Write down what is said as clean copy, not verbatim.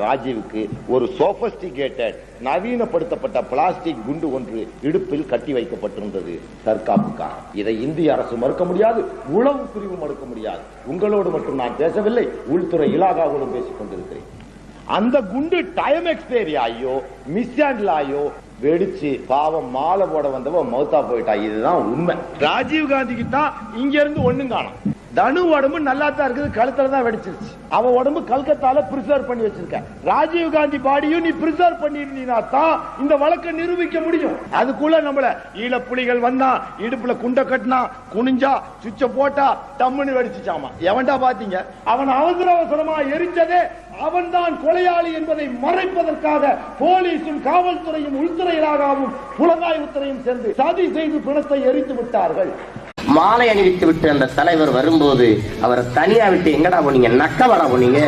ராஜீவுக்கு ஒரு sophisticated நவீனப்படுத்தப்பட்ட plastic குண்டு ஒன்று இடுப்பில் கட்டி வைக்கப்பட்டிருந்தது தற்காப்புக்காக. இதை இந்திய அரசு மறுக்க முடியாது, உளவு பிரிவு மறுக்க முடியாது. உங்களோடு மட்டும் நான் பேசவில்லை, உள்துறை இலாகாவோடும் பேசிக் கொண்டிருக்கிறேன். அந்த குண்டு டைம் எக்ஸ்பைரி ஆகியோ மிஸ்ஹேண்டில் ஆகியோ வெடிச்சு பாவம் மாலை போட வந்தவ மௌத்தா போயிட்டா. இதுதான் உண்மை. ராஜீவ் காந்திக்கு தான் இங்க இருந்து ஒண்ணும் காணும். தனு உடம்பு நல்லா தான் இருக்குது, கழுத்துல தான் வெடிச்சிருச்சு. அவ உடம்பு கல்கத்தால பிரிசர்வ் பண்ணி வச்சிருக்க. ராஜீவ் காந்தி பாடியும் நீ பிரிசர்வ் பண்ணிருந்தீனா தான் இந்த வழக்கை நிரூபிக்க முடியும். அதுக்குள்ள நம்மள ஈழ புலிகள் வந்தா இடுப்புல குண்ட கட்டினா குனிஞ்சா சுவிட்ச போட்டா டம்முன்னு வெடிச்சுச்சாமா. எவன்டா பாத்தீங்க? அவன் அவசர அவசரமா எரிச்சதே அவன் தான் கொலையாளி என்பதை மறைப்பதற்காக போலீசும் காவல்துறையும் உள்துறையிலாகவும் புலனாய்வுத்துறையும் சேர்ந்து சதி செய்து பிணத்தை எரித்து விட்டார்கள். மாலை அணிவித்து விட்டு அந்த தலைவர் வரும்போது அவரை தனியா விட்டு எங்கடா போனீங்க, நக்கவாடா போனீங்க?